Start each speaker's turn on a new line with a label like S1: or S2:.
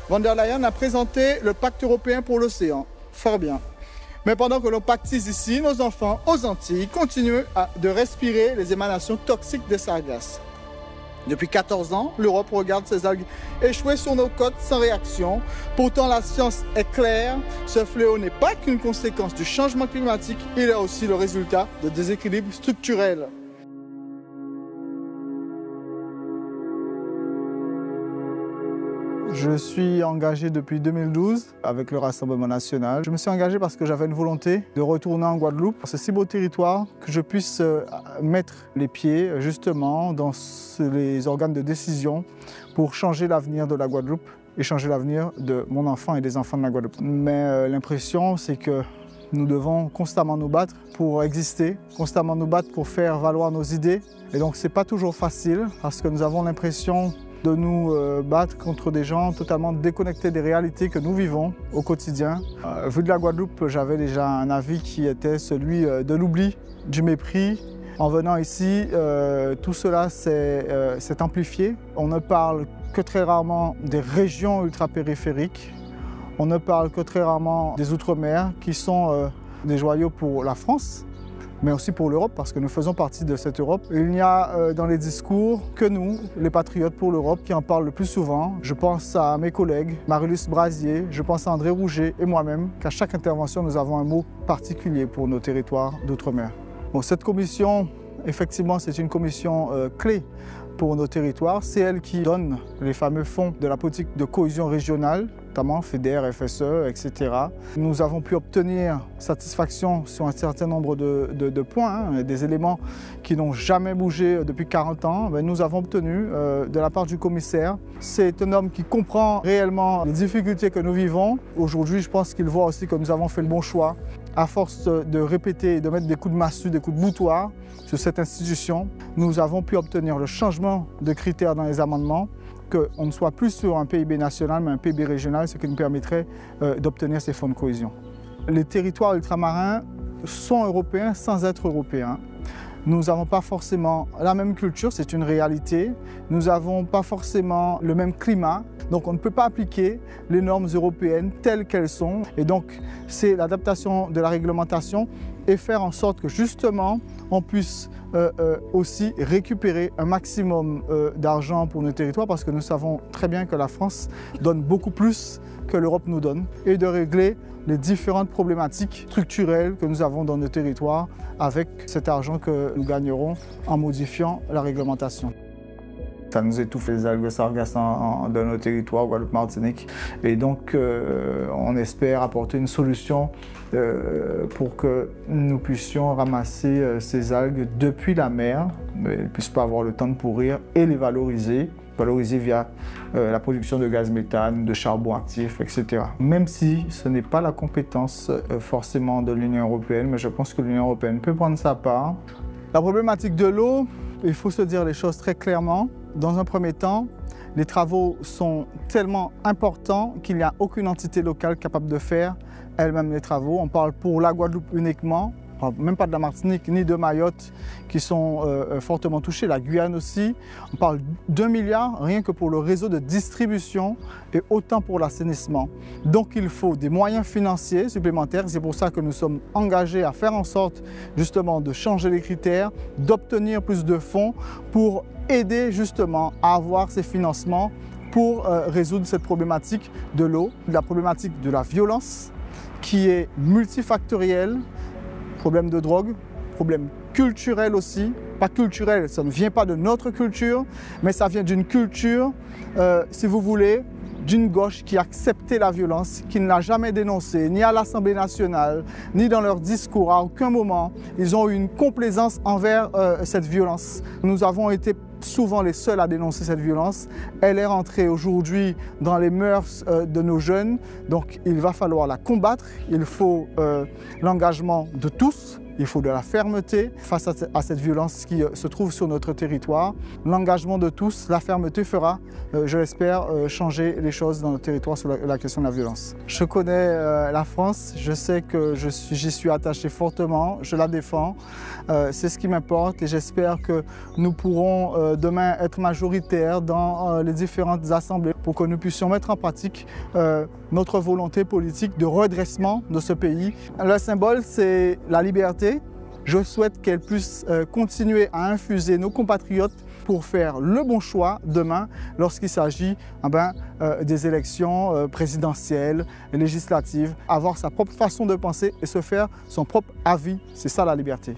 S1: Von der Leyen a présenté le pacte européen pour l'océan. Fort bien. Mais pendant que l'on pactise ici, nos enfants aux Antilles continuent de respirer les émanations toxiques des sargasses. Depuis 14 ans, l'Europe regarde ces algues échouer sur nos côtes sans réaction. Pourtant, la science est claire. Ce fléau n'est pas qu'une conséquence du changement climatique, il est aussi le résultat de déséquilibres structurels. Je suis engagé depuis 2012 avec le Rassemblement national. Je me suis engagé parce que j'avais une volonté de retourner en Guadeloupe, ce si beau territoire, que je puisse mettre les pieds justement dans les organes de décision pour changer l'avenir de la Guadeloupe et changer l'avenir de mon enfant et des enfants de la Guadeloupe. Mais l'impression, c'est que nous devons constamment nous battre pour exister, constamment nous battre pour faire valoir nos idées. Et donc, ce n'est pas toujours facile parce que nous avons l'impression de nous battre contre des gens totalement déconnectés des réalités que nous vivons au quotidien. Vu de la Guadeloupe, j'avais déjà un avis qui était celui de l'oubli, du mépris. En venant ici, tout cela s'est amplifié. On ne parle que très rarement des régions ultra-périphériques. On ne parle que très rarement des Outre-mer qui sont des joyaux pour la France, mais aussi pour l'Europe, parce que nous faisons partie de cette Europe. Il n'y a dans les discours que nous, les patriotes pour l'Europe, qui en parlent le plus souvent. Je pense à mes collègues, Marie-Luce Brasier, je pense à André Rouget et moi-même, qu'à chaque intervention, nous avons un mot particulier pour nos territoires d'outre-mer. Bon, cette commission, effectivement, c'est une commission clé pour nos territoires. C'est elle qui donne les fameux fonds de la politique de cohésion régionale, notamment FEDER, FSE, etc. Nous avons pu obtenir satisfaction sur un certain nombre de points, des éléments qui n'ont jamais bougé depuis 40 ans. Mais nous avons obtenu de la part du commissaire. C'est un homme qui comprend réellement les difficultés que nous vivons. Aujourd'hui, je pense qu'il voit aussi que nous avons fait le bon choix. À force de répéter et de mettre des coups de massue, des coups de boutoir sur cette institution, nous avons pu obtenir le changement de critères dans les amendements, qu'on ne soit plus sur un PIB national, mais un PIB régional, ce qui nous permettrait d'obtenir ces fonds de cohésion. Les territoires ultramarins sont européens sans être européens. Nous n'avons pas forcément la même culture, c'est une réalité. Nous n'avons pas forcément le même climat. Donc on ne peut pas appliquer les normes européennes telles qu'elles sont. Et donc c'est l'adaptation de la réglementation et faire en sorte que justement on puisse aussi récupérer un maximum d'argent pour nos territoires, parce que nous savons très bien que la France donne beaucoup plus que l'Europe nous donne, et de régler les différentes problématiques structurelles que nous avons dans nos territoires avec cet argent que nous gagnerons en modifiant la réglementation. Ça nous étouffe les algues sargasses dans nos territoires, Guadeloupe-Martinique. Et donc, on espère apporter une solution pour que nous puissions ramasser ces algues depuis la mer, mais elles ne puissent pas avoir le temps de pourrir, et les valoriser via la production de gaz méthane, de charbon actif, etc. Même si ce n'est pas la compétence forcément de l'Union européenne, mais je pense que l'Union européenne peut prendre sa part. La problématique de l'eau, il faut se dire les choses très clairement. Dans un premier temps, les travaux sont tellement importants qu'il n'y a aucune entité locale capable de faire elle-même les travaux. On parle pour la Guadeloupe uniquement, on parle même pas de la Martinique ni de Mayotte qui sont fortement touchés, la Guyane aussi. On parle d'1 milliard rien que pour le réseau de distribution et autant pour l'assainissement. Donc il faut des moyens financiers supplémentaires. C'est pour ça que nous sommes engagés à faire en sorte justement de changer les critères, d'obtenir plus de fonds pour aider justement à avoir ces financements pour résoudre cette problématique de l'eau, la problématique de la violence qui est multifactorielle, problème de drogue, problème culturel aussi. Pas culturel, ça ne vient pas de notre culture, mais ça vient d'une culture, si vous voulez, d'une gauche qui a accepté la violence, qui ne l'a jamais dénoncée, ni à l'Assemblée nationale, ni dans leur discours. À aucun moment, ils ont eu une complaisance envers cette violence. Nous avons été souvent les seuls à dénoncer cette violence. Elle est rentrée aujourd'hui dans les mœurs de nos jeunes, donc il va falloir la combattre. Il faut l'engagement de tous. Il faut de la fermeté face à cette violence qui se trouve sur notre territoire. L'engagement de tous, la fermeté fera, je l'espère, changer les choses dans notre territoire sur la question de la violence. Je connais la France, je sais que j'y suis attaché fortement, je la défends. C'est ce qui m'importe et j'espère que nous pourrons demain être majoritaires dans les différentes assemblées. pour que nous puissions mettre en pratique notre volonté politique de redressement de ce pays. Le symbole, c'est la liberté. Je souhaite qu'elle puisse continuer à infuser nos compatriotes pour faire le bon choix demain lorsqu'il s'agit des élections présidentielles et législatives, avoir sa propre façon de penser et se faire son propre avis. C'est ça la liberté.